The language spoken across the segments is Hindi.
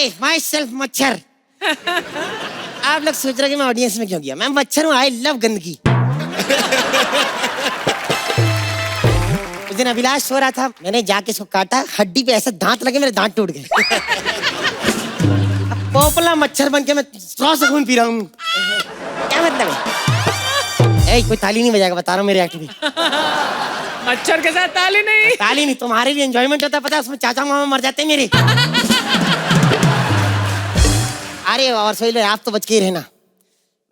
हाय माई सेल्फ मच्छर। आप लोग सोच रहे कि मैं ऑडियंस में क्यों गया? मैं मच्छर हूँ, आई लव गंदगी। उस दिन अभिलाष सो रहा था, मैंने जाके इसको काटा, हड्डी पे ऐसे दांत लगे, मेरे दांत टूट गए। पोपला मच्छर बन के मैं स्ट्रॉ से खून पी रहा हूँ। क्या मतलब है? कोई ताली नहीं बजाएगा, बता रहा हूँ मेरे एक्ट में। मच्छर के साथ ताली नहीं। ताली नहीं, तुम्हारे भी एंजॉयमेंट होता है, पता है? उसमें चाचा मामा मर जाते हैं मेरे। अरे और सोहेल भाई, आप तो बच के ही रहना।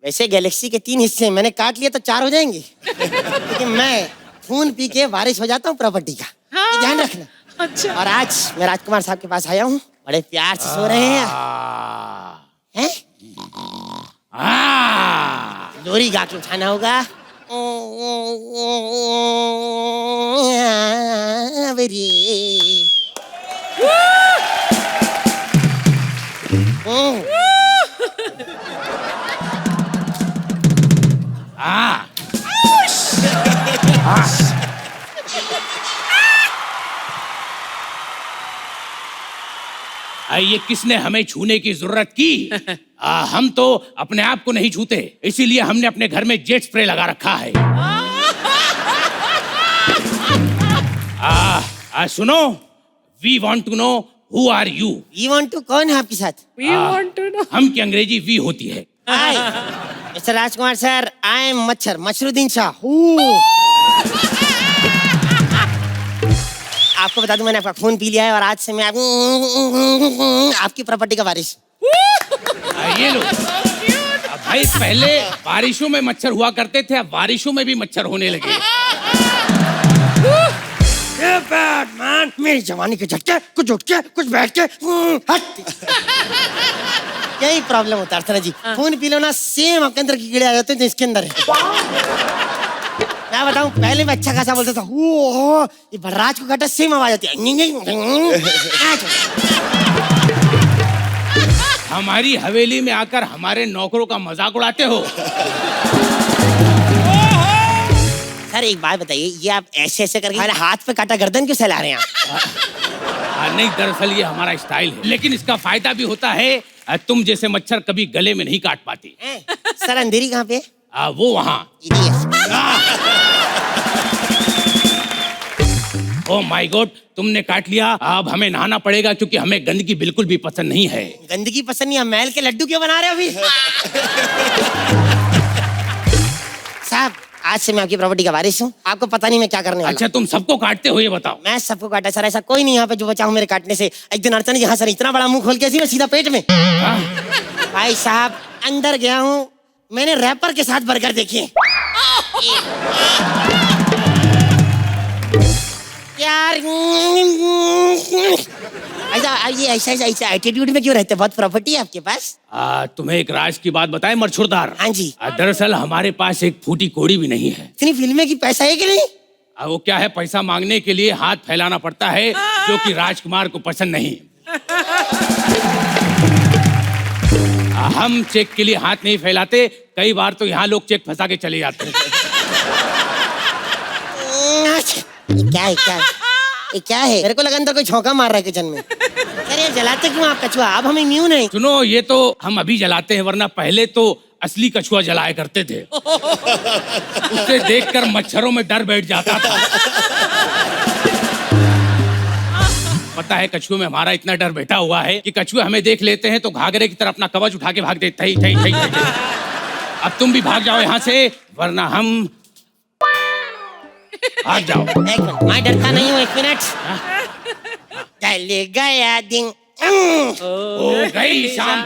वैसे गैलेक्सी के 3 हिस्से हैं, मैंने काट लिया तो 4 हो जाएंगे। लेकिन मैं खून पी के वारिस हो जाता हूँ प्रॉपर्टी का। हाँ। ध्यान रखना। अच्छा। और आज मैं राजकुमार साहब के पास आया हूँ, बड़े प्यार से सो रहे हैं। हैं? लोरी गा के उठाना होगा। ये किसने हमें छूने की जरूरत की? हम तो अपने आप को नहीं छूते, इसीलिए हमने अपने घर में जेट स्प्रे लगा रखा है। सुनो, we want to know who are you. We want to कौन है आपके साथ? We want to know. हम की अंग्रेजी वी होती है। हाय mister Rajkumar sir, I am मच्छर, मशरुद्दीन शाह। आपको बता दूं, मैंने आपका खून पी लिया है और आज से मैं आपकी प्रॉपर्टी का वारिस। ये लो। भाई पहले बारिशों में मच्छर हुआ करते थे, अब बारिशों में भी मच्छर होने लगे। बैटमैन, मेरी जवानी के झटके, कुछ उठ के कुछ बैठ के हट। यही प्रॉब्लम होता है अर्चना जी, खून पी लो ना, सेम आपके अंदर कीड़े आ जाते हैं जो इसके अंदर है। मैं बताऊं, पहले मैं अच्छा खासा बोलता था, ओ ये बलराज को काटा, सेम आवाज आती है। हमारी हवेली में आकर हमारे नौकरों का मजाक उड़ाते हो। सर एक बात बताइए, ये आप ऐसे ऐसे करके हमारे हाथ पे काटा, गर्दन क्यों सहला रहे हैं आप? नहीं, दरअसल ये हमारा स्टाइल है, लेकिन इसका फायदा भी होता है। तुम जैसे मच्छर कभी गले में नहीं काट पाते। सर अंधेरी कहाँ पे? वो वहाँ। ओह माय गॉड, तुमने काट लिया। अब हमें नहाना पड़ेगा क्योंकि हमें गंदगी बिल्कुल भी पसंद नहीं है। गंदगी पसंद नहीं है? मैल के लड्डू क्यों बना रहे हो अभी? साहब आज से मैं आपकी प्रॉपर्टी का वारिस हूँ, आपको पता नहीं मैं क्या करने वाला। अच्छा, तुम सबको काटते हो ये बताओ। मैं सबको काटा सर, ऐसा कोई नहीं यहाँ पे जो बचा हूँ मेरे काटने से। एक दिन अर्चना जी, हाँ सर, इतना बड़ा मुंह खोल के ऐसी मैं सीधा पेट में। भाई साहब अंदर गया हूँ, मैंने रैपर के साथ बर्गर देखे। यार ऐसा एटीट्यूड में क्यों रहते? बहुत प्रॉपर्टी है आपके पास। तुम्हें एक राज की बात बताएं मरछुरदार? हाँ जी। दरअसल हमारे पास एक फूटी कोड़ी भी नहीं है। इतनी फिल्में की पैसा है कि नहीं? वो क्या है, पैसा मांगने के लिए हाथ फैलाना पड़ता है, जो कि राजकुमार को पसंद नहीं। हम चेक के लिए हाथ नहीं फैलाते, कई बार तो यहाँ लोग चेक फंसा के चले जाते हैं। क्या है? मेरे को लगा अंदर कोई झोंका मार रहा है किचन में। अरे जलाते क्यों आप कछुआ? अब हम इम्यून है। सुनो, ये तो हम अभी जलाते हैं, वरना पहले तो असली कछुआ जलाया करते थे। उसे देखकर मच्छरों में डर बैठ जाता था। पता है, कछुए में हमारा इतना डर बैठा हुआ है कि कछुए हमें देख लेते हैं तो घाघरे की तरह अपना कवच उठा के भाग देते हैं। अब तुम भी भाग जाओ यहाँ से, वरना हम भाग जाओ। एक मिनट, मैं डरता नहीं हूँ। 1 मिनट। चल गया दिन, हो गई शाम,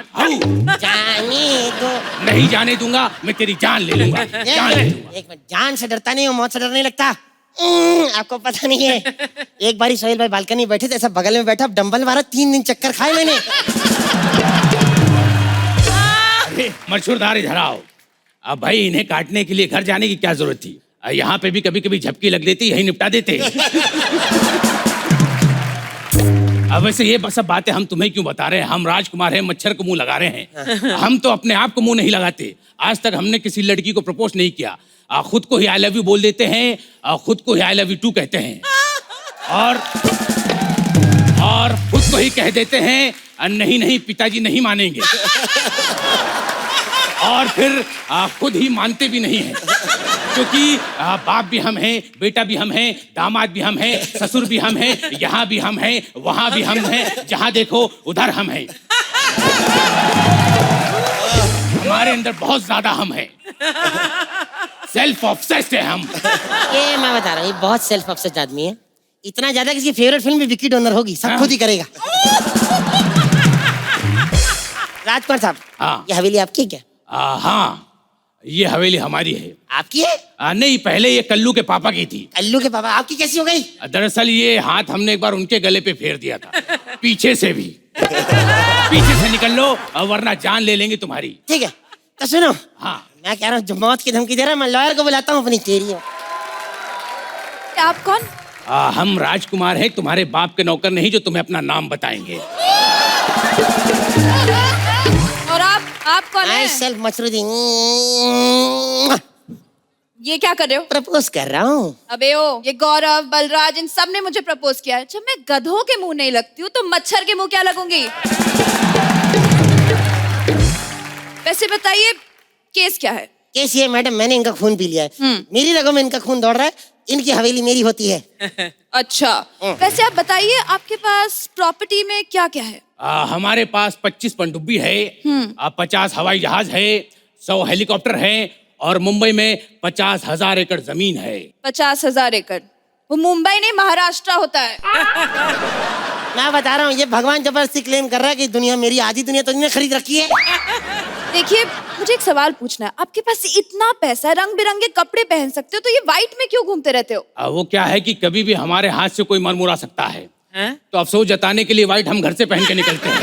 जाने दो। नहीं जाने दूंगा, मैं तेरी जान ले लूंगा। एक मिनट, जान से डरता नहीं हूँ, मौत से डर नहीं लगता। आपको पता नहीं है, एक बारी सोहेल भाई बालकनी में बैठे थे, ऐसा बगल में बैठा, डंबल मारा, 3 दिन चक्कर खाए मैंने। मरछुरदार इधर आओ। अब भाई इन्हें काटने के लिए घर जाने की क्या जरूरत थी? यहाँ पे भी कभी कभी झपकी लग देती, यही निपटा देते। अब वैसे ये सब बातें हम तुम्हें क्यों बता रहे हैं? हम राजकुमार हैं, मच्छर को मुंह लगा रहे हैं। हम तो अपने आप को मुंह नहीं लगाते। आज तक हमने किसी लड़की को प्रपोज नहीं किया। खुद को ही आई लव यू बोल देते हैं, खुद को ही आई लव यू टू कहते हैं, और खुद को ही कह देते हैं नहीं नहीं पिताजी नहीं मानेंगे। और फिर खुद ही मानते भी नहीं हैं, क्योंकि बाप भी हम हैं, बेटा भी हम हैं, दामाद भी हम हैं, ससुर भी हम हैं, यहाँ भी हम हैं, वहाँ भी हम हैं, जहाँ देखो उधर हम हैं। हमारे अंदर बहुत ज्यादा हम हैं, सेल्फ ऑब्सेस्ड है हम। ये मैं बता रहा हूँ, ये बहुत सेल्फ ऑब्सेस्ड आदमी है, इतना ज्यादा कि इसकी फेवरेट फिल्म भी विकी डोनर होगी, सब खुद ही करेगा। राजकुमार साहब, हाँ। ये हवेली आपकी है क्या? हाँ, ये हवेली हमारी है। आपकी है? नहीं, पहले ये कल्लू के पापा की थी। कल्लू के पापा, आपकी कैसी हो गई? दरअसल ये हाथ हमने एक बार उनके गले पे फेर दिया था, पीछे से भी। पीछे से निकल लो वरना जान ले लेंगे तुम्हारी। ठीक है, तो सुनो। हाँ। मैं कह रहा हूँ, जो मौत की धमकी दे रहा है, मैं लॉयर को बुलाता हूँ अपनी चेरी में। आप कौन? हम राजकुमार हैं, तुम्हारे बाप के नौकर नहीं जो तुम्हें अपना नाम बताएंगे। और आप कौन हैं? सेल्फ मशरूदीन। ये क्या कर रहे हो? प्रपोज कर रहा हूँ। अबे ओ, ये गौरव, बलराज, इन सब ने मुझे प्रपोज किया है। जब मैं गधों के मुंह नहीं लगती हूँ तो मच्छर के मुंह क्या लगूंगी? वैसे बताइए, केस क्या है? केस ये मैडम, मैंने इनका खून पी लिया है, मेरी रगों में इनका खून दौड़ रहा है, इनकी हवेली मेरी होती है। अच्छा, वैसे आप बताइए, आपके पास प्रॉपर्टी में क्या क्या है? हमारे पास 25 पनडुब्बी है, 50 हवाई जहाज है, 100 हेलीकॉप्टर है, और मुंबई में 50,000 एकड़ जमीन है। 50,000 एकड़? वो मुंबई नहीं, महाराष्ट्र होता है। मैं बता रहा हूँ, ये भगवान जबरदस्ती क्लेम कर रहा है कि दुनिया मेरी, आधी दुनिया तो इन्होंने खरीद रखी है। देखिए, मुझे एक सवाल पूछना है, आपके पास इतना पैसा है, रंग बिरंगे कपड़े पहन सकते हो, तो ये व्हाइट में क्यों घूमते रहते हो? वो क्या है कि कभी भी हमारे हाथ से कोई मरमुरा सकता है, तो अफसोस जताने के लिए व्हाइट हम घर से पहन के निकलते हैं।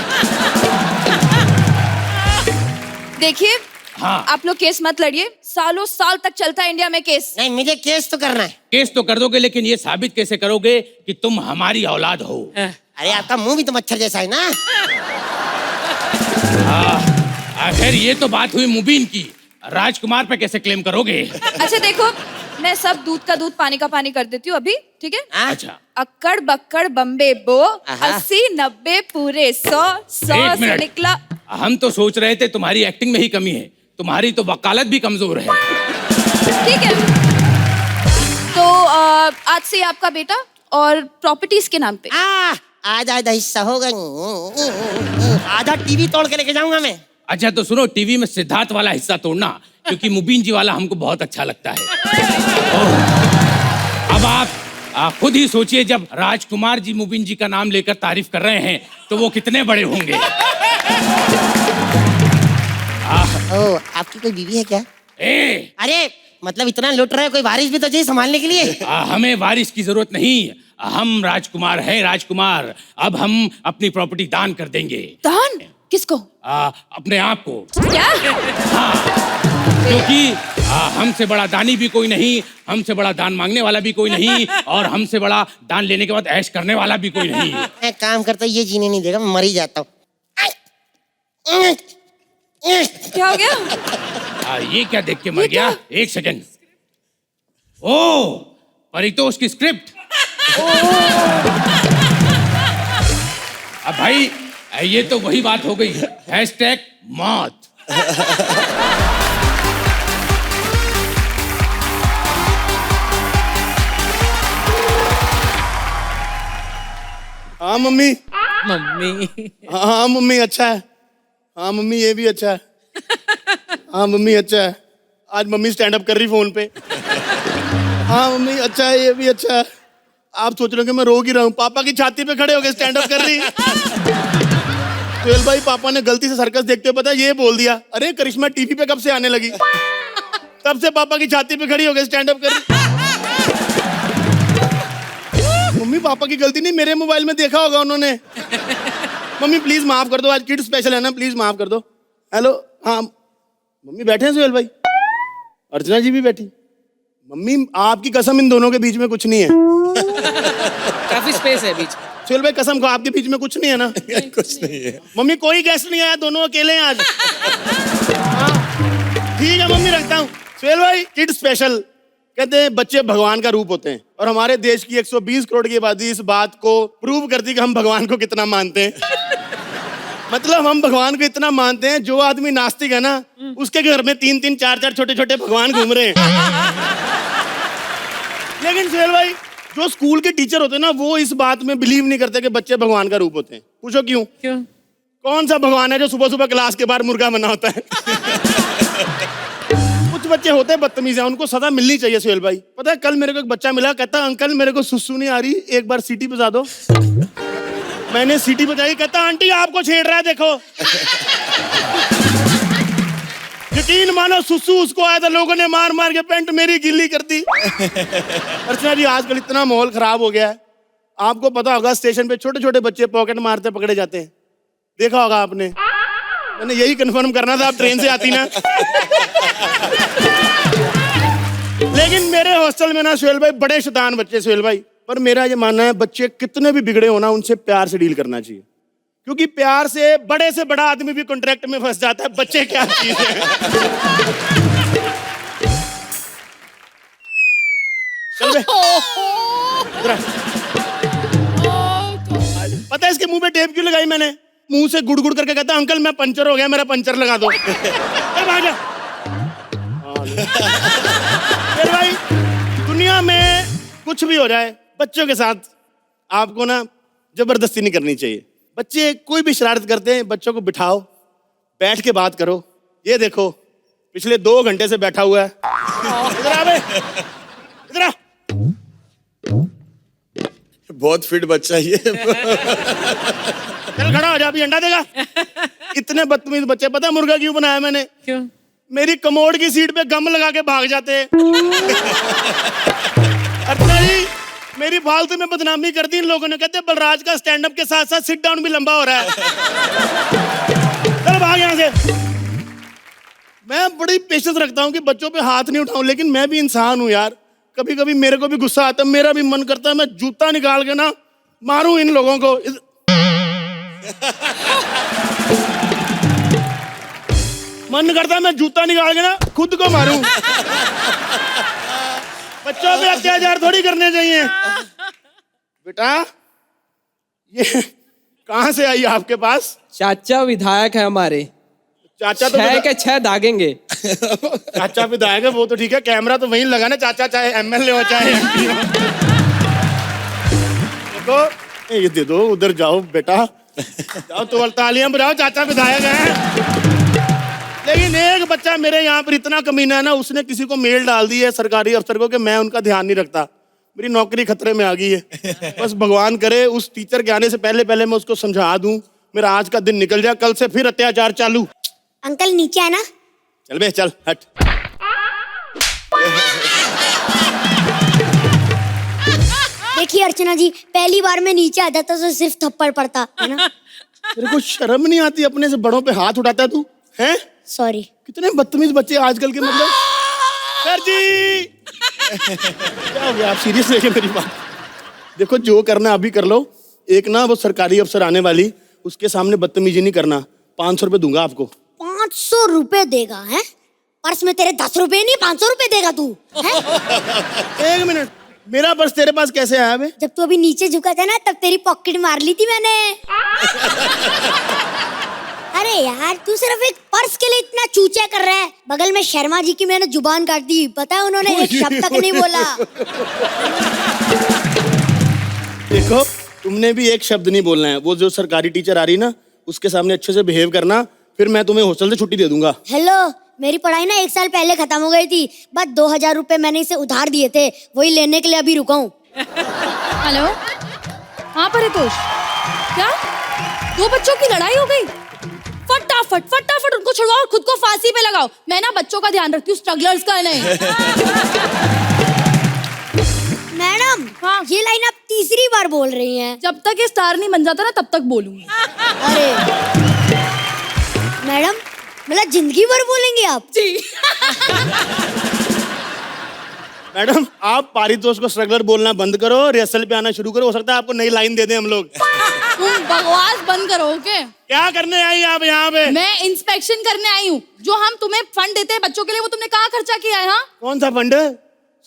देखिए, हाँ। आप लोग केस मत लड़िए, सालों साल तक चलता है इंडिया में केस। नहीं, मुझे केस तो करना है। केस तो कर दोगे, लेकिन ये साबित कैसे करोगे कि तुम हमारी औलाद हो? अरे आपका मुंह भी तो मच्छर जैसा है ना। आखिर ये तो बात हुई मुबीन की, राजकुमार पे कैसे क्लेम करोगे? अच्छा देखो, मैं सब दूध का दूध, पानी का पानी कर देती हूँ अभी, ठीक है? अच्छा। अक्कड़ बक्कड़ बम्बे बो, आहा। 80 90 पूरे 100 100 एक से मिनट। निकला। हम तो सोच रहे थे तुम्हारी एक्टिंग में ही कमी है, तुम्हारी तो वकालत भी कमजोर है। ठीक है, तो आज से आपका बेटा और प्रॉपर्टीज के नाम पे। आधा आधा हिस्सा होगा, आधा टीवी तोड़ के लेके जाऊंगा मैं। अच्छा तो सुनो, टीवी में सिद्धार्थ वाला हिस्सा तोड़ना, क्योंकि मुबीन जी वाला हमको बहुत अच्छा लगता है। अब आप खुद ही सोचिए, जब राजकुमार जी मुबीन जी का नाम लेकर तारीफ कर रहे हैं तो वो कितने बड़े होंगे। ओ, आपकी कोई बीवी है क्या? अरे मतलब इतना लुट रहे हो, कोई वारिस भी तो चाहिए संभालने के लिए। हमें वारिस की जरूरत नहीं, हम राजकुमार हैं, राजकुमार। अब हम अपनी प्रॉपर्टी दान कर देंगे। दान? किसको? अपने आप को। क्या? क्योंकि हमसे बड़ा दानी भी कोई नहीं, हमसे बड़ा दान मांगने वाला भी कोई नहीं, और हमसे बड़ा दान लेने के बाद ऐश करने वाला भी कोई नहीं। मैं काम करता ये जीने नहीं देगा, मैं मर ही जाता हूँ। क्या हो गया? ये क्या देख के मर गया? एक सेकंड। ओ, परितोष की स्क्रिप्ट। अब भाई ये तो वही बात हो गई, #मौत। हाँ मम्मी। मम्मी। हाँ मम्मी अच्छा है। हाँ मम्मी ये भी अच्छा है। हाँ मम्मी अच्छा है। आज मम्मी स्टैंड अप कर रही फोन पे। हाँ मम्मी अच्छा है, ये भी अच्छा है। आप सोच रहे हो कि मैं रो ही रहा हूँ, पापा की छाती पे खड़े हो गए स्टैंड अप कर रही। सुहेल भाई, पापा ने गलती से सर्कस देखते हुए पता ये बोल दिया, अरे करिश्मा टीवी पे कब से आने लगी। तब से पापा की छाती पे खड़ी हो गए स्टैंड अप कर रही। मम्मी पापा की गलती नहीं, मेरे मोबाइल में देखा होगा उन्होंने। मम्मी प्लीज माफ कर दो, आज किड स्पेशल है ना, प्लीज माफ कर दो। हेलो, हाँ मम्मी बैठे हैं सुहेल भाई, अर्चना जी भी बैठी। मम्मी आपकी कसम, इन दोनों के बीच में कुछ नहीं है। काफी स्पेस है बीच। सुहेल भाई कसम को, आपके बीच में कुछ नहीं है ना? कुछ नहीं है मम्मी, कोई गेस्ट नहीं आया, दोनों अकेले हैं आज। हाँ ठीक है मम्मी, रखता हूँ। सुहेल भाई किड स्पेशल, कहते हैं बच्चे भगवान का रूप होते हैं, और हमारे देश की 120 करोड़ की आबादी इस बात को प्रूव करती है कि हम भगवान को कितना मानते हैं। मतलब हम भगवान को इतना मानते हैं, जो आदमी नास्तिक है ना उसके घर में 3-3 4-4 छोटे-छोटे भगवान घूम रहे हैं। लेकिन सुहेल भाई, जो स्कूल के टीचर होते हैं ना, वो इस बात में बिलीव नहीं करते कि बच्चे भगवान का रूप होते हैं। पूछो क्यों? क्यों? कौन सा भगवान है जो सुबह सुबह क्लास के बाहर मुर्गा बना होता है? कुछ बच्चे होते हैं बदतमीज हैं, उनको सजा मिलनी चाहिए सुहेल भाई। पता है कल मेरे को एक बच्चा मिला, कहता अंकल मेरे को सुसु नहीं आ रही, एक बार सीटी बजा दो। मैंने सीटी बजाई, कहता आंटी आपको छेड़ रहा है देखो। यकीन मानो सुसु उसको आया था, लोगों ने मार मार के पैंट मेरी गिल्ली कर दी। अर्चना जी, आजकल इतना माहौल खराब हो गया है, आपको पता होगा स्टेशन पे छोटे छोटे बच्चे पॉकेट मारते पकड़े जाते हैं, देखा होगा आपने। मैंने यही कंफर्म करना था, आप ट्रेन से आती ना। लेकिन मेरे हॉस्टल में ना सुहेल भाई बड़े शैतान बच्चे सुहेल भाई, पर मेरा ये मानना है बच्चे कितने भी बिगड़े हो ना, उनसे प्यार से डील करना चाहिए, क्योंकि प्यार से बड़ा आदमी भी कॉन्ट्रैक्ट में फंस जाता है। बच्चे क्या चीज है। चल बे। पता है इसके मुंह पे टेप क्यों लगाई मैंने? मुंह से गुड़ गुड़ करके कहता अंकल मैं पंचर हो गया, मेरा पंचर लगा दो। भाग जा। फिर भाई दुनिया में कुछ भी हो जाए, बच्चों के साथ आपको ना जबरदस्ती नहीं करनी चाहिए। बच्चे कोई भी शरारत करते हैं, बच्चों को बिठाओ, बैठ के बात करो। ये देखो पिछले 2 घंटे से बैठा हुआ है। इधर आ बे, इधर आ। बहुत फिट बच्चा ये। चल खड़ा हो जा, अभी अंडा देगा। इतने बदतमीज बच्चे। पता है मुर्गा क्यों बनाया मैंने? क्यों? मेरी कमोड की सीट पे गम लगा के भाग जाते हैं। अर्चना जी, मेरी फालतू में बदनामी कर दी इन लोगों ने, कहते बलराज का स्टैंड अप के साथ साथ सिट डाउन भी लंबा हो रहा है। चल भाग यहाँ से। मैं बड़ी पेशेंस रखता हूँ कि बच्चों पे हाथ नहीं उठाऊं, लेकिन मैं भी इंसान हूँ यार, कभी कभी मेरे को भी गुस्सा आता है, मेरा भी मन करता है मैं जूता निकाल के ना मारूं इन लोगों को। मन करता है मैं जूता निकाल के ना खुद को मारूं। बच्चों पे अत्याचार थोड़ी करने चाहिए। बेटा ये कहाँ से आई आपके पास? चाचा विधायक है हमारे, चाचा तो 6 के 6 दागेंगे। चाचा विधायक है वो तो ठीक है, कैमरा तो वहीं लगा ना, चाचा चाहे एमएलए हो चाहे एमपी हो। देखो ये दे दो, उधर जाओ बेटा, जाओ तो तालियां बजाओ, चाचा विधायक है। लेकिन एक बच्चा मेरे यहाँ पर इतना कमीना है ना, उसने किसी को मेल डाल दी है सरकारी अफसर को कि मैं उनका ध्यान नहीं रखता, मेरी नौकरी खतरे में आ गई है। बस भगवान करे उस टीचर के आने से पहले पहले मैं उसको समझा दूं, मेरा आज का दिन निकल जाए, कल से फिर अत्याचार चालू। अंकल नीचे आना। चल बे चल हट। देखिए अर्चना जी, पहली बार मैं नीचे आता था तो सिर्फ थप्पड़ पड़ता है ना। तेरे को शर्म नहीं आती? अपने से बड़ों पे हाथ उठाता है तू, हैं? सॉरी। कितने बदतमीज बच्चे आजकल के, मतलब। सर जी क्या हो गया? आप सीरियस लेके मेरी बात? देखो जो करना अभी कर लो। एक ना वो सरकारी अफसर आने वाली, उसके सामने बदतमीजी नहीं करना। 500 रुपए दूंगा आपको। 500 रुपए देगा है? पर्स में तेरे 10 रुपए नहीं 500 रुपए देगा तू है? 1 मिनट, मेरा पर्स तेरे पास कैसे आया बे? जब तू अभी नीचे झुका था ना, तब तेरी पॉकेट मार ली थी मैंने। अरे यार तू सिर्फ एक पर्स के लिए इतना चूचा कर रहा है। बगल में शर्मा जी की मैंने जुबान काट दी, पता है उन्होंने एक शब्द तक नहीं बोला। देखो तुमने भी एक शब्द नहीं बोलना है। वो जो सरकारी टीचर आ रही ना, उसके सामने अच्छे से बिहेव करना, फिर मैं तुम्हें हॉस्टल से छुट्टी दे दूंगा। हेलो, मेरी पढ़ाई ना 1 साल पहले खत्म हो गई थी, बस 2000 रुपए मैंने इसे उधार दिए थे, वही लेने के लिए अभी रुका हूँ। हेलो, हाँ परितोष, क्या 2 बच्चों की लड़ाई हो गई? फटाफट फटाफट उनको छुड़वाओ और खुद को फांसी पे लगाओ। मैं ना बच्चों का ध्यान रखती हूँ, स्ट्रगलर्स का नहीं। मैडम हाँ? ये लाइन आप तीसरी बार बोल रही हैं। जब तक ये स्टार नहीं बन जाता ना, तब तक बोलूंगी। अरे मैडम, मतलब जिंदगी भर बोलेंगे आप? जी। मैडम आप पारितोष को स्ट्रगलर बोलना बंद करो, रिहर्सल पे आना शुरू करो, हो सकता है आपको नई लाइन दे दें हम लोग। तुम बकवास बंद करो, ओके? क्या करने आई आप यहाँ पे? मैं इंस्पेक्शन करने आई हूँ। जो हम तुम्हें फंड देते हैं बच्चों के लिए, वो तुमने कहाँ खर्चा किया है? हाँ, कौन सा फंड?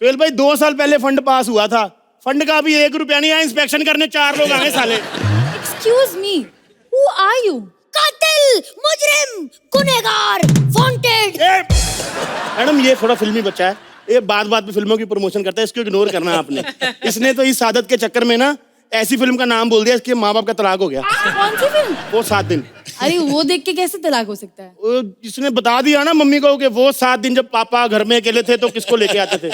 सुहेल भाई 2 साल पहले फंड पास हुआ था, फंड का भी 1 रुपया नहीं आया। इंस्पेक्शन करने 4 लोग आए साले। Excuse me, who are you? कातिल, मुजरिम, गुनहगार, वांटेड। मैडम ये थोड़ा फिल्मी बच्चा है, ये बात बात पे फिल्मों की प्रमोशन करता है, इसको इग्नोर करना है आपने। इसने तो इस आदत के चक्कर में ना ऐसी फिल्म का नाम बोल दिया इसके माँ बाप का तलाक हो गया। कौन सी फिल्म? वो 7 दिन। अरे वो देख के कैसे तलाक हो सकता है? वो जिसने बता दिया ना मम्मी को कि वो 7 दिन जब पापा घर में अकेले थे तो किसको लेके आते थे।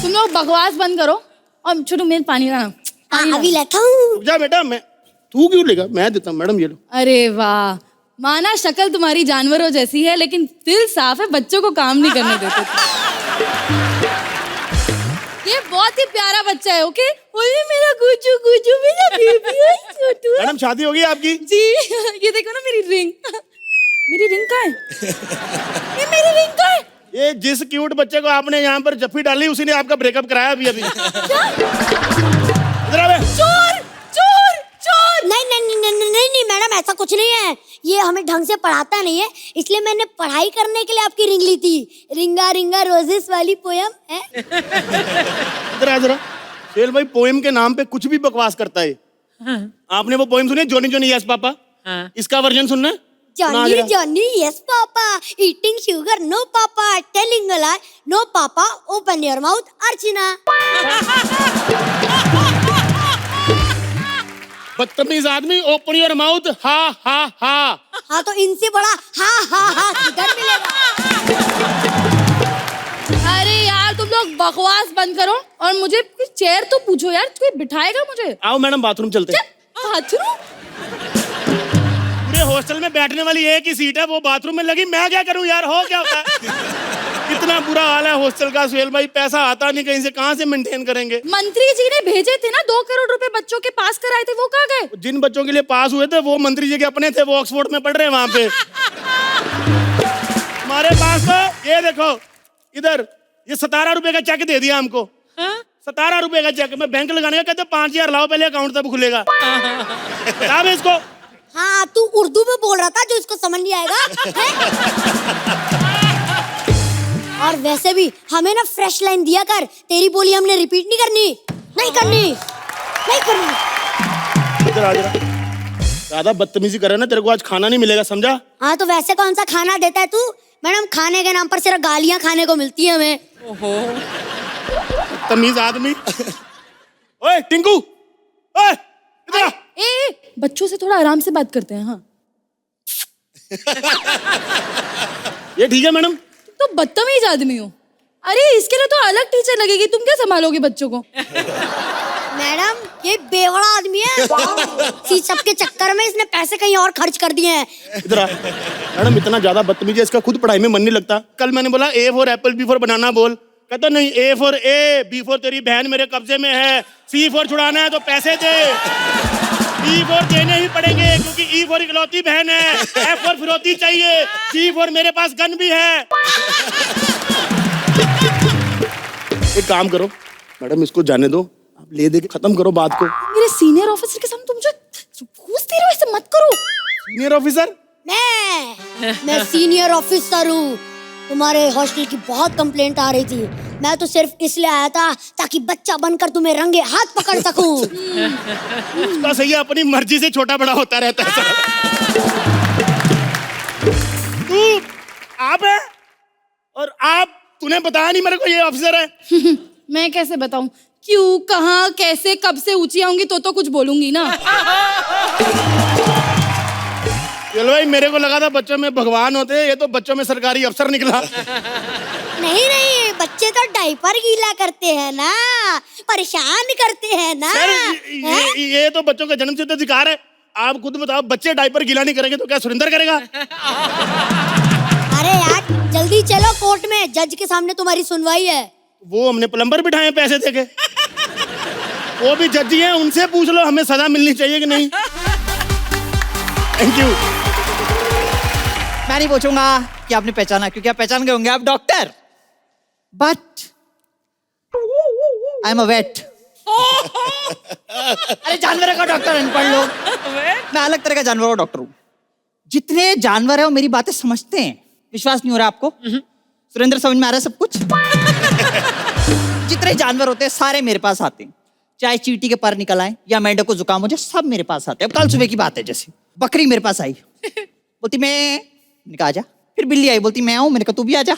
तुम लोग बकवास बंद करो और छोटू मेरे पानी लाना। हाँ, अभी लाता हूँ। जा बेटा, मैं तू क्यों लेगा, मैं देता हूँ। मैडम ये लो। अरे वाह, माना शक्ल तुम्हारी जानवरों जैसी है लेकिन दिल साफ है, बच्चों को काम नहीं करने देते। ये बहुत ही प्यारा बच्चा है। ओके, ओए मेरा गुजू गुजू, मेरा बेबी है छोटू। मैडम शादी होगी आपकी? जी, ये देखो ना मेरी रिंग। मेरी रिंग कहाँ है? ये मेरी रिंग कहाँ है? ये जिस क्यूट बच्चे को आपने यहाँ पर जफ्फी डाली उसी ने आपका ब्रेकअप कराया अभी अभी। इधर आ बे। चोर चोर चोर। नहीं नहीं नहीं नहीं नहीं नहीं मैडम, ऐसा कुछ नहीं है। ये हमें ढंग से पढ़ाता नहीं है, इसलिए मैंने पढ़ाई करने के लिए आपकी रिंग ली थी। रिंगा रिंगा रोजेस वाली पोयम है। इधर आ जरा। शेल भाई पोएम के नाम पे कुछ भी बकवास करता है। आपने वो पोएम सुनी जोनी जोनी यस पापा? इसका वर्जन सुनना है? Johnny Johnny yes papa, eating sugar no papa, telling a lie no papa, open your mouth Archana. बदतमीज आदमी, ओपन योर माउथ हा हा हा। हाँ तो इनसे बड़ा हा हा हा किधर मिलेगा? अरे यार तुम लोग बकवास बंद करो और मुझे चेयर तो पूछो यार, कोई बिठाएगा मुझे? आओ मैडम बाथरूम चलते हैं। बाथरूम? पूरे हॉस्टल में बैठने वाली एक ही सीट है, वो बाथरूम में लगी, मैं क्या करूं यार, हो क्या होता है? कितना बुरा हाल है हॉस्टल का सुहेल भाई, पैसा आता नहीं कहीं से, कहाँ से मेंटेन करेंगे? मंत्री जी ने भेजे थे ना 2 करोड़ रुपए बच्चों के पास कराए थे, वो कहाँ गए? जिन बच्चों के लिए पास हुए थे वो मंत्री जी के अपने थे, वो ऑक्सफोर्ड में पढ़ रहे हैं वहां पे। हमारे पास तो ये देखो इधर, ये 17 रुपए का चेक दे दिया हमको। 17 रुपए का चेक, मैं बैंक लगाने का कहते 5000 लाओ पहले अकाउंट तब खुलेगा। बता मैं इसको। हाँ तू उर्दू में बोल रहा था जो इसको समझ नहीं आएगा है? और वैसे भी हमें ना फ्रेश लाइन दिया कर, तेरी बोली हमने रिपीट नहीं करनी। नहीं करनी, नहीं करनी। इधर आ जरा, ज्यादा बदतमीजी कर रहा है ना, तेरे को आज खाना नहीं मिलेगा, समझा? हाँ तो वैसे कौन सा खाना देता है तू? मैडम खाने के नाम पर सिर्फ गालियां खाने को मिलती है हमें। तमीज आदमी। ओए टिंकू, ओए इधर आ। बच्चों से थोड़ा आराम से बात करते हैं। हाँ ये ठीक है मैडम? तो बदतमीज आदमी हो। अरे इसके लिए तो अलग टीचर लगेगी, तुम क्या संभालोगे बच्चों को? मैडम ये बेवड़ा आदमी है, सब के चक्कर में इसने पैसे कहीं और खर्च कर दिए हैं। इधर आ। मैडम इतना ज्यादा बदतमीजी है, इसका खुद पढ़ाई में मन नहीं लगता। कल मैंने बोला A for Apple, B for बनाना बोल, कहता नहीं A for A, B for तेरी बहन मेरे कब्जे में है, C फॉर छुड़ाना है तो पैसे दे, E फॉर देने ही पड़ेंगे क्योंकि E फॉर इकलौती बहन है, F फॉर फिरौती चाहिए, G फॉर मेरे पास गन भी है। एक काम करो मैडम, इसको जाने दो, आप ले दे के खत्म करो बात को। मेरे सीनियर ऑफिसर के सामने तुम मुझे घूस दे रहे हो, ऐसे मत करो। Senior officer? मैं सीनियर ऑफिसर हूँ। तुम्हारे हॉस्टल की बहुत कंप्लेंट आ रही थी, मैं तो सिर्फ इसलिए आया था ताकि बच्चा बनकर तुम्हें रंगे हाथ पकड़ सकूं। उसका सही है, अपनी मर्जी से छोटा बड़ा होता रहता है। तू आप है और आप, तूने बताया नहीं मेरे को ये ऑफिसर है। मैं कैसे बताऊं क्यों, कहाँ, कैसे, कब से ऊंची आऊंगी तो कुछ बोलूंगी ना। चलो भाई, मेरे को लगा था बच्चों में भगवान होते हैं, ये तो बच्चों में सरकारी अफसर निकला। नहीं नहीं, बच्चे तो डायपर गीला करते हैं ना, परेशान करते हैं ना। सर ये तो बच्चों का जन्म सिद्ध अधिकार है। आप खुद बताओ, बच्चे डायपर गीला नहीं करेंगे तो क्या सुरेंद्र करेगा? अरे यार जल्दी चलो कोर्ट में, जज के सामने तुम्हारी सुनवाई है। वो हमने प्लम्बर बिठाए पैसे देके, वो भी जज हैं, उनसे पूछ लो हमें सजा मिलनी चाहिए कि नहीं। Thank you. मैं नहीं पूछूंगा कि आपने पहचाना, क्योंकि आप पहचान गए होंगे, आप doctor, but I am a vet. अरे जानवरों का डॉक्टर अनपढ़ लोग, मैं अलग तरह का जानवरों का डॉक्टर हूँ। जितने जानवर है वो मेरी बातें समझते हैं। विश्वास नहीं हो रहा आपको? सुरेंद्र समझ में आ रहा है सब कुछ? जितने जानवर होते हैं सारे मेरे पास आते हैं, चाहे चींटी के पर निकल आए या मेंढक को जुकाम हो जाए, सब मेरे पास आते हैं। अब कल सुबह की बात है, जैसे बकरी मेरे पास आई, बोलती मैंने कहा आजा। फिर बिल्ली आई, बोलती मैं आऊं, मैंने कहा तू भी आजा।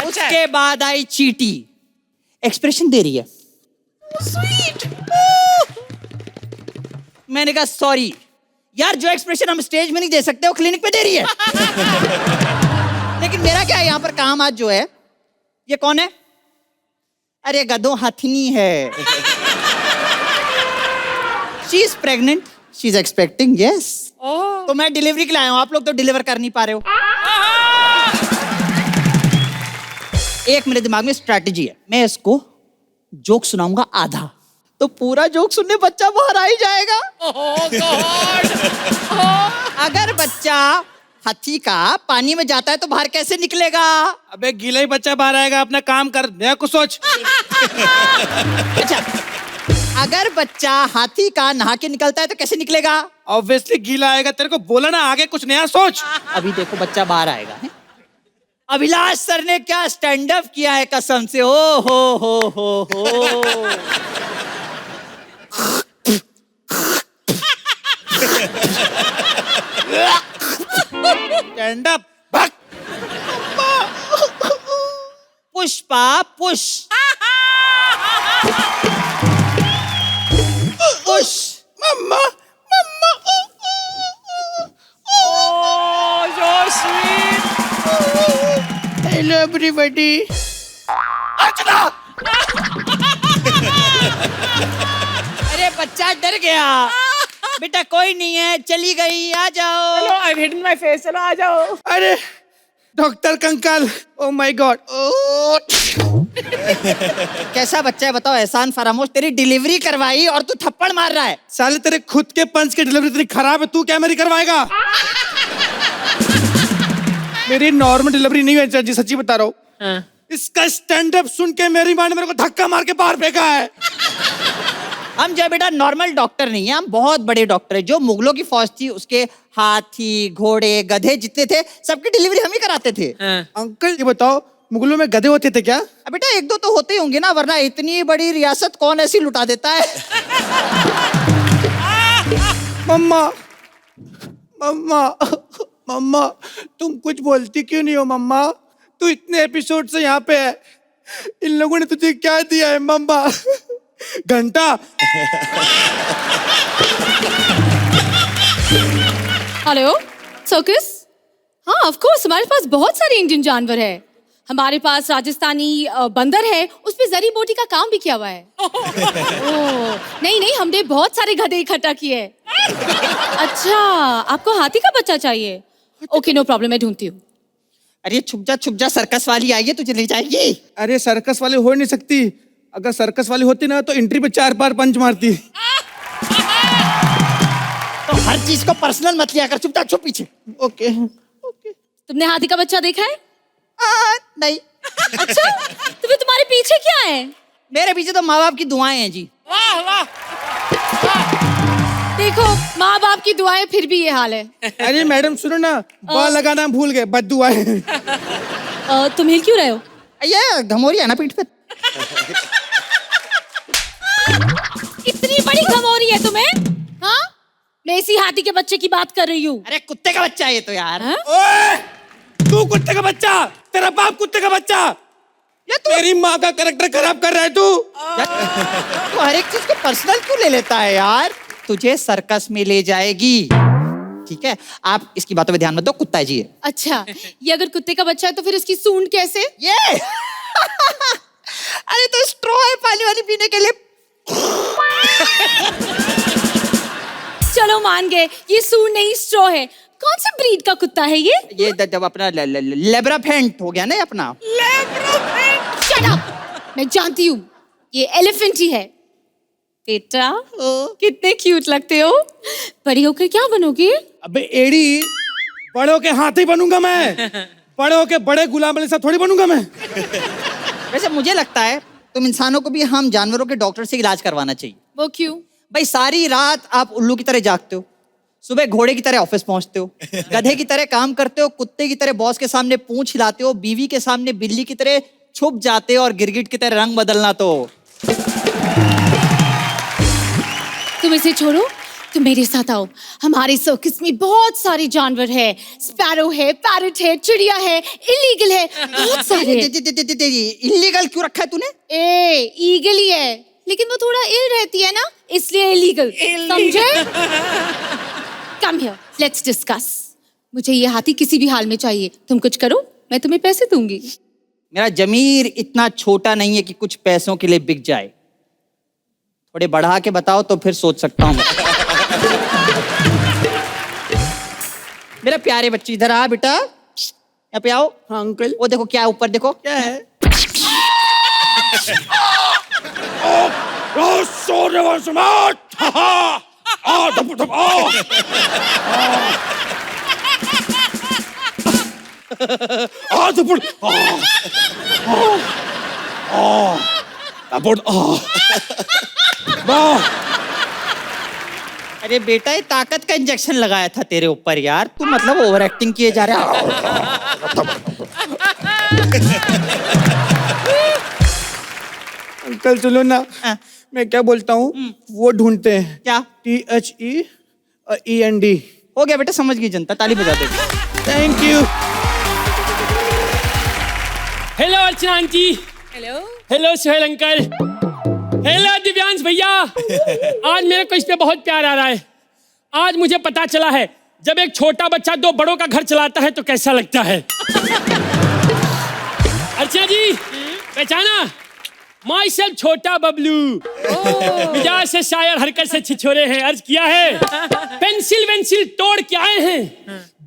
उसके बाद आई चींटी, एक्सप्रेशन दे रही है, स्वीट। मैंने कहा सॉरी यार, जो एक्सप्रेशन हम स्टेज में नहीं दे सकते वो क्लिनिक पे दे रही है। लेकिन मेरा क्या है यहाँ पर काम आज जो है, ये कौन है? अरे गधों, हथिनी है। She is pregnant, she is expecting, yes. तो मैं डिलीवरी के लिए आया हूं, आप लोग तो डिलीवर कर नहीं पा रहे हो। एक मेरे दिमाग में स्ट्रैटेजी है, मैं इसको जोक सुनाऊंगा आधा, तो पूरा जोक सुनने बच्चा बाहर आ ही जाएगा। अगर बच्चा हाथी का पानी में जाता है तो बाहर कैसे निकलेगा? अबे गीला ही बच्चा बाहर आएगा, अपना काम कर, नया कुछ सोच। अच्छा, अगर बच्चा हाथी का नहा के निकलता है तो कैसे निकलेगा? ऑब्वियसली गीला आएगा, तेरे को बोला ना, आगे कुछ नया सोच। अभी देखो बच्चा बाहर आएगा है? अभिलाष सर ने क्या स्टैंड अप किया है, कसम से। ओ हो। स्टैंड अप, भाग। Pushpa push push. मम्मा, हेलो एवरीबॉडी। अरे बच्चा डर गया। बेटा कोई नहीं है, चली गई, आ जाओ। चलो, I've hidden my face. चलो आ जाओ। अरे डॉक्टर कंकाल, ओ माय गॉड। कैसा बच्चा है बताओ? एहसान फरामोश, तेरी डिलीवरी करवाई और तू थप्पड़ मार रहा है। साले तेरे खुद के पंच की डिलीवरी इतनी खराब है, तू क्या मेरी करवाएगा? मेरी नॉर्मल डिलीवरी नहीं है जी, सच्ची बता रहा हूँ। हाँ। इसका स्टैंड अप सुन के मेरी माँ ने मेरे को धक्का मार के बाहर फेंका है। हम जो बेटा नॉर्मल डॉक्टर नहीं है, हम बहुत बड़े डॉक्टर है। जो मुगलों की फौज थी उसके हाथी, घोड़े, गधे जितने थे सबकी डिलीवरी हम ही कराते थे। हाँ। अंकल ये बताओ, मुगलों में गधे होते थे क्या? अब बेटा एक दो तो होते ही होंगे ना, वरना इतनी बड़ी रियासत कौन ऐसी लुटा देता है? मम्मा, मम्मा, मम्मा, तुम कुछ बोलती क्यों नहीं हो मम्मा? तू इतने एपिसोड से यहाँ पे है, इन लोगों ने तुझे क्या दिया है मम्मा? घंटा। Hello circus? हाँ ऑफ कोर्स, हमारे पास बहुत सारे इंडियन जानवर है। हमारे पास राजस्थानी बंदर है, उस पे जरी बोटी का काम भी किया हुआ है। ओह, नहीं, हमने बहुत सारे गधे इकट्ठा किए हैं। अच्छा, आपको हाथी का बच्चा चाहिए? ओके नो प्रॉब्लम, मैं ढूंढती हूँ। अरे छुप जा, सर्कस वाली आई है, तुझे ले जाएगी। अरे सर्कस वाले हो नहीं सकती, अगर सर्कस वाली होती ना तो एंट्री पे 4 बार पंच मारती। तो हर चीज को पर्सनल मत लिया कर, चुप पीछे। ओके। तुमने हाथी का बच्चा देखा है? नहीं। अच्छा, तो फिर तुम्हारे पीछे क्या है? मेरे पीछे तो माँ बाप की दुआएं हैं जी। वाह वाह। देखो, माँ बाप की दुआएं, फिर भी ये हाल है। अरे मैडम सुनो ना, बाल लगाना भूल गए, बद्दुआ है। तुम हिल क्यों रहे हो? ये घमोरी है ना पीठ पे। इतनी बड़ी घमौरी है तुम्हें? हाँ, मैं इसी हाथी के बच्चे की बात कर रही हूँ। अरे कुत्ते का बच्चा है ये तो यार। हाँ? ओए, तू कुत्ते का बच्चा, तेरा बाप कुत्ते का बच्चा, ये तेरी माँ का कैरेक्टर खराब कर रहा है तू। तो हर एक चीज को पर्सनल क्यों ले लेता है यार? तुझे सर्कस में ले जाएगी, ठीक है? आप इसकी बातों पे ध्यान मत दो, कुत्ता है जी ये। अच्छा, ये अगर कुत्ते का बच्चा है तो फिर इसकी सूंड कैसे? ये अरे तो स्ट्रॉ है पानी वाली पीने के लिए। चलो मान गए, ये सूंड नहीं स्ट्रॉ है। कौन सी ब्रीड का कुत्ता है ये? जब अपना लेब्राफेंट हो गया ना अपना। Shut up! मैं जानती हूँ, ये एलिफेंट ही है। बेटा कितने क्यूट लगते हो। बड़ी होकर क्या बनोगे? अबे एड़ी, बड़े होके हाथी बनूंगा मैं, बड़े होके बड़े गुलाम अली साहब थोड़ी बनूंगा मैं। वैसे मुझे लगता है तुम इंसानों को भी हम जानवरों के डॉक्टर से इलाज करवाना चाहिए। वो क्यों? भाई सारी रात आप उल्लू की तरह जागते हो, सुबह घोड़े की तरह ऑफिस पहुंचते हो, गधे की तरह काम करते हो, कुत्ते की तरह बॉस के सामने पूंछ हिलाते हो, बीवी के सामने बिल्ली की तरह छुप जाते और गिरगिट की तरह रंग बदलना तो। तुम इसे छोड़ो, तुम मेरे साथ आओ। हमारे सर्कस में बहुत सारे जानवर है, स्पैरो है, पैरट है, चिड़िया है, इलीगल है, बहुत सारे। इलीगल क्यों रखा है तूने? ईगल ही है, लेकिन वो थोड़ा इल रहती है ना, इसलिए इलीगल, समझे? Come here, let's discuss. मुझे ये हाथी किसी भी हाल में चाहिए। तुम कुछ करो, मैं तुम्हें पैसे दूंगी। मेरा जमीर इतना छोटा नहीं है कि कुछ पैसों के लिए बिक जाए। थोड़े बढ़ा के बताओ तो फिर सोच सकता हूँ। मेरा प्यारे बच्चे, इधर आ बेटा, यहाँ पे आओ। हाँ अंकल। वो देखो क्या है ऊपर, देखो क्या है? अरे बेटा, ये ताकत का इंजेक्शन लगाया था तेरे ऊपर यार, तू मतलब ओवर एक्टिंग किए जा रहा है। अंकल सुनो ना, हाँ। मैं क्या बोलता हूँ, वो ढूंढते हैं। क्या? THEEND। हो गया बेटा, समझ गई जनता, ताली बजा दे। Thank you. Hello Archana aunty. Hello. Hello Sohail uncle. Hello Divyansh भैया। आज मेरे को इस पे बहुत प्यार आ रहा है। आज मुझे पता चला है, जब एक छोटा बच्चा दो बड़ों का घर चलाता है तो कैसा लगता है। अर्चना जी, पहचाना? माई सेल्फ छोटा बबलू। मिजाज से शायर, हरकत से छिछोरे हैं। अर्ज किया है, पेंसिल वेंसिल तोड़ के आए हैं,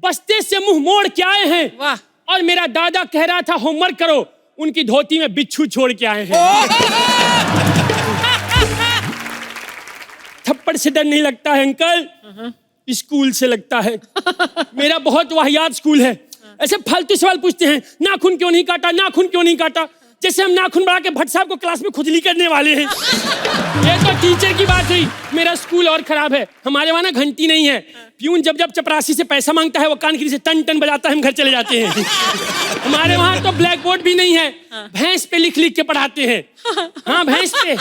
बस्ते से मुंह मोड़ के आए हैं। वाह। और मेरा दादा कह रहा था होमवर्क करो, उनकी धोती में बिच्छू छोड़ के आए हैं। थप्पड़ से डर नहीं लगता है अंकल, स्कूल से लगता है। मेरा बहुत वाहियात स्कूल है। ऐसे फालतू सवाल पूछते हैं, नाखून क्यों नहीं काटा, नाखून क्यों नहीं काटा, जैसे हम नाखून बढ़ा के भट्ट साहब को क्लास में खुजली करने वाले हैं। ये तो टीचर की बात हुई। मेरा स्कूल और खराब है। हमारे वहां ना घंटी नहीं है। प्यून जब जब चपरासी से पैसा मांगता है, वो कानखिरी से टन टन बजाता है, हम घर चले जाते हैं। हमारे वहां तो ब्लैक बोर्ड भी नहीं है, भैंस पे लिख लिख के पढ़ाते हैं। हाँ, भैंस पे।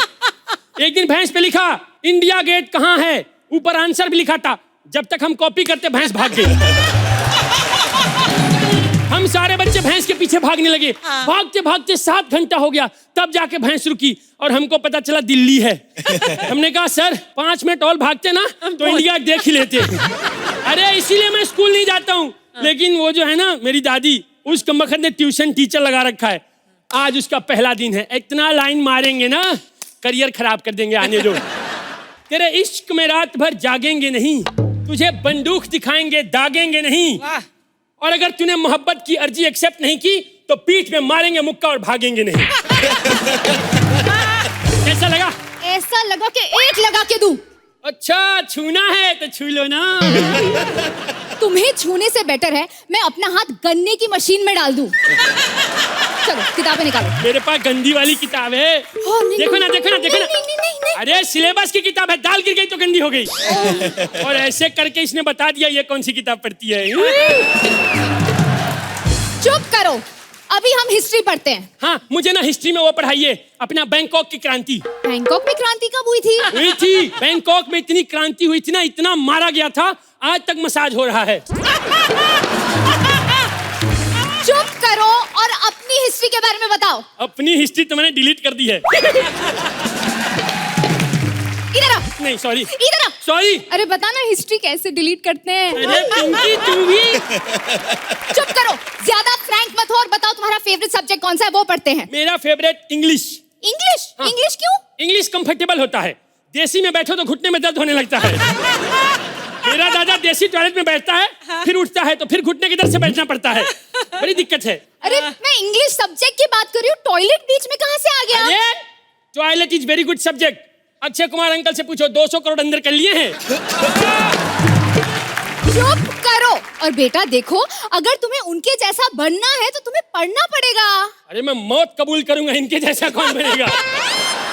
एक दिन भैंस पे लिखा, इंडिया गेट कहाँ है, ऊपर आंसर भी लिखा था। जब तक हम कॉपी करते, भैंस भाग गई। हम सारे बच्चे भैंस के पीछे भागने लगे। भागते भागते 7 घंटा हो गया, तब जाके भैंस रुकी और हमको पता चला दिल्ली है। हमने कहा सर 5 मिनट और भागते ना तो इंडिया देख ही लेते। अरे इसीलिए मैं स्कूल नहीं जाता हूँ। लेकिन वो जो है ना मेरी दादी, उस कमबख्त ने ट्यूशन टीचर लगा रखा है। आज उसका पहला दिन है। इतना लाइन मारेंगे ना, करियर खराब कर देंगे। आने दो। तेरे इश्क में रात भर जागेंगे नहीं, तुझे बंदूक दिखाएंगे, दागेंगे नहीं। और अगर तूने मोहब्बत की अर्जी एक्सेप्ट नहीं की तो पीठ में मारेंगे मुक्का और भागेंगे नहीं। कैसा लगा? ऐसा लगा कि एक लगा के दूं। अच्छा, छूना है तो छू लो ना। तुम्हें छूने से बेटर है मैं अपना हाथ गन्ने की मशीन में डाल दूं। चलो किताबें निकालो। मेरे पास गंदी वाली किताब है। देखो ना, देखो ना, देखो ना। नहीं। अरे सिलेबस की किताब है, दाल गिर गई तो गंदी हो गई। और ऐसे करके इसने बता दिया ये कौन सी किताब पढ़ती है। चुप करो, अभी हम हिस्ट्री पढ़ते हैं। हाँ, मुझे ना हिस्ट्री में वो पढ़ाइए, अपना बैंकॉक की क्रांति। बैंकॉक में क्रांति कब हुई थी? हुई थी। बैंकॉक में इतनी क्रांति हुई थी ना, इतना मारा गया था, आज तक मसाज हो रहा है। चुप करो और अपनी हिस्ट्री के बारे में बताओ। अपनी हिस्ट्री तो मैंने डिलीट कर दी है। इधर आ। नहीं सॉरी। इधर आ। सॉरी। अरे बता ना हिस्ट्री कैसे डिलीट करते हैं। अरे पिंकी तुम भी। चुप करो, ज्यादा फ्रैंक मत हो और बताओ तुम्हारा फेवरेट सब्जेक्ट कौन सा है, वो पढ़ते हैं। मेरा फेवरेट इंग्लिश। इंग्लिश? हाँ। इंग्लिश क्यों? इंग्लिश कंफर्टेबल होता है। देसी में बैठो तो घुटने में दर्द होने लगता है। मेरा दादा देसी टॉयलेट में बैठता है, फिर उठता है तो फिर घुटने की दर्द से बैठना पड़ता है। बड़ी दिक्कत है। अरे मैं इंग्लिश सब्जेक्ट की बात कर रही हूँ, टॉयलेट बीच में कहाँ से आ गया? अरे toilet is very good subject. Akshay Kumar uncle से पूछो, 200 करोड़ अंदर कर लिए हैं। चुप करो। और बेटा देखो, अगर तुम्हें उनके जैसा बनना है तो तुम्हें पढ़ना पड़ेगा। अरे मैं मौत कबूल करूंगा, इनके जैसा कौन बनेगा।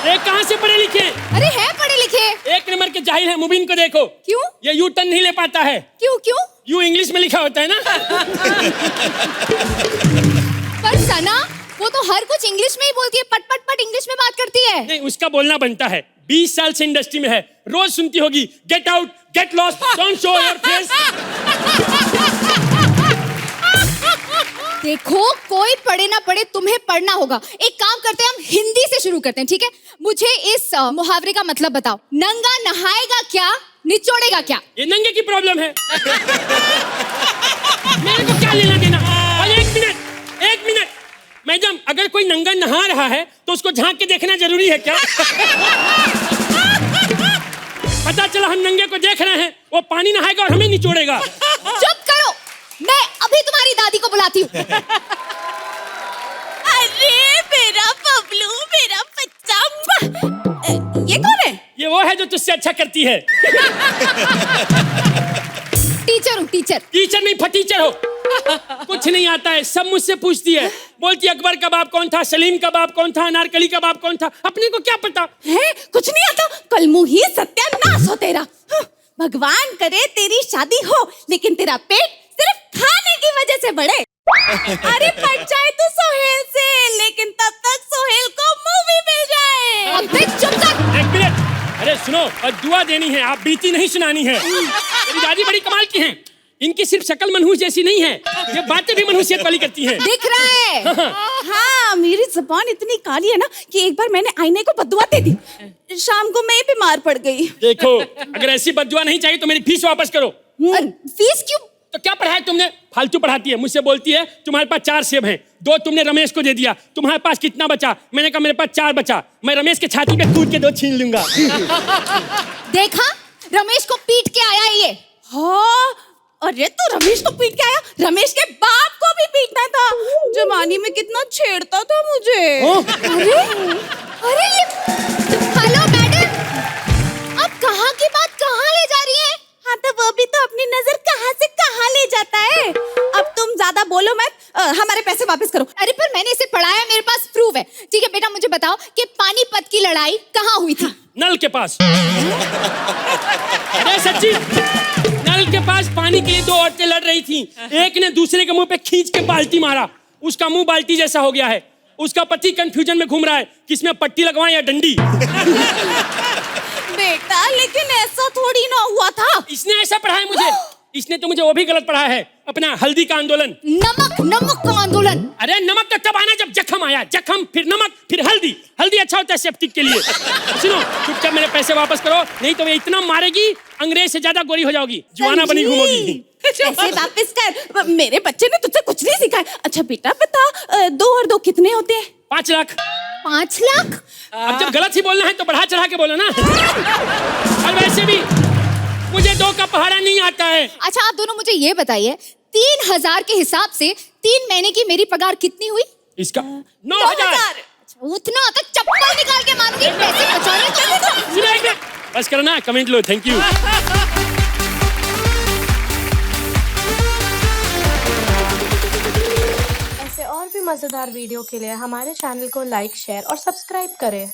ये कहाँ से पढ़े लिखे? अरे है पढ़े लिखे। 1 नंबर के जाहिल है। मुबीन को देखो। क्यों? ये यू टर्न नहीं ले पाता है। क्यों क्यों? यू इंग्लिश में लिखा होता है ना। पर सना, वो तो हर कुछ इंग्लिश में ही बोलती है, पट पट पट इंग्लिश में बात करती है। नहीं, उसका बोलना बनता है। 20 साल से इंडस्ट्री में है, रोज सुनती होगी get out, get lost, don't show your face. देखो, कोई पढ़े ना पढ़े, तुम्हें पढ़ना होगा। एक काम करते हैं, हम हिंदी से शुरू करते हैं, ठीक है? मुझे इस मुहावरे का मतलब बताओ। नंगा नहाएगा क्या, निचोड़ेगा क्या? ये नंगे की प्रॉब्लम है। मेरे को क्या लेना देना? और एक मिनट मैडम, अगर कोई नंगा नहा रहा है तो उसको झांक के देखना जरूरी है क्या? पता चला हम नंगे को देख रहे हैं, वो पानी नहाएगा और हमें निचोड़ेगा। चुप करो, मैं अभी तुम्हारी दादी को बुलाती हूँ। अरे मेरा बबलू, मेरा बच्चा। ये कौन है? ये वो है जो तुझसे अच्छा करती है। टीचर हूँ, टीचर। टीचर नहीं, फटीचर हो। कुछ नहीं आता है, सब मुझसे पूछती है। बोलती है अकबर का बाप कौन था, सलीम का बाप कौन था, अनारकली का बाप कौन था। अपने को क्या पता है? कुछ नहीं आता। कल मुही सत्यानाश हो तेरा। भगवान करे तेरी शादी हो, लेकिन तेरा पेट सिर्फ खाने की वजह से बढ़े। अरे पट जाए तो सोहेल से, लेकिन तब तक सोहेल को मूवी मिल जाए। अबे चुप कर। एक मिनट, अरे सुनो, और दुआ देनी है, आप बीती नहीं सुनानी है। मेरी दादी बड़ी कमाल की हैं। इनकी सिर्फ शक्ल मनहूस जैसी नहीं है, ये बातें भी मनहूसियत वाली करती हैं। दिख रहा है। हाँ, मेरी जुबान इतनी काली है ना कि एक बार मैंने आईने को बददुआ दे दी। शाम को मैं बीमार पड़ गई। देखो, अगर ऐसी बददुआ नहीं चाहिए तो मेरी फीस वापस करो। फीस क्यों? तो क्या पढ़ाया तुमने? फालतू पढ़ाती है। मुझसे बोलती है तुम्हारे पास 4 सेब हैं, 2 तुमने रमेश को दे दिया, तुम्हारे पास कितना बचा? मैंने कहा मेरे पास 4 बचा, मैं रमेश के छाती पे कूद के 2 छीन लूंगा। देखा, रमेश को पीट के आया है ये। हाँ, अरे तू रमेश को पीट के आया? रमेश के बाप को भी पीटना था। जवानी में कितना छेड़ता था मुझे। अरे हेलो मैडम, अब कहाँ की बात कहाँ ले जा रही है? हाँ, तो वो भी तो अपनी नजर कहाँ से कहाँ ले जाता है। अब तुम ज्यादा बोलो मत, हमारे पैसे वापस करो। अरे पर मैंने इसे पढ़ाया है, मेरे पास प्रूफ है। ठीक है बेटा, मुझे बताओ कि पानीपत की लड़ाई कहाँ हुई थी? नल के पास। अरे सच्ची, नल के पास पानी के लिए 2 औरतें लड़ रही थी। एक ने दूसरे के मुंह पे खींच के बाल्टी मारा, उसका मुंह बाल्टी जैसा हो गया है। उसका पति कंफ्यूजन में घूम रहा है किसमें पट्टी लगवाएं या डंडी। बेटा, लेकिन ऐसा थोड़ी ना हुआ था। इसने ऐसा पढ़ाया मुझे। इसने तो मुझे वो भी गलत पढ़ाया है, अपना हल्दी का आंदोलन। नमक का आंदोलन। अरे नमक तो तब आना जब जख्म आया, जख्म फिर नमक फिर हल्दी। हल्दी अच्छा होता है सेप्टिक के लिए। सुनो, चुपचाप मेरे पैसे वापस करो, नहीं तो वे इतना मारेगी अंग्रेज से ज्यादा गोरी हो जाओगी, जुआना बनी घूमोगी। पैसे वापस कर, मेरे बच्चे ने तुझसे कुछ नहीं सिखाया। अच्छा बेटा बता, 2 और 2 कितने होते हैं? 5 लाख। 5 लाख? अब जब गलत ही बोलना है तो बढ़ा चढ़ा के बोलो ना। और वैसे भी मुझे 2 का पहाड़ा नहीं आता है। अच्छा आप दोनों मुझे ये बताइए, 3000 के हिसाब से 3 महीने की मेरी पगार कितनी हुई? इसका 9000। उतना तो चप्पल निकाल के मारूंगी, पैसे बचाने चलेगा। बस करो ना, कमेंट लो, थैंक यू। ऐसे और भी मजेदार वीडियो के लिए हमारे चैनल को लाइक, शेयर और सब्सक्राइब करें।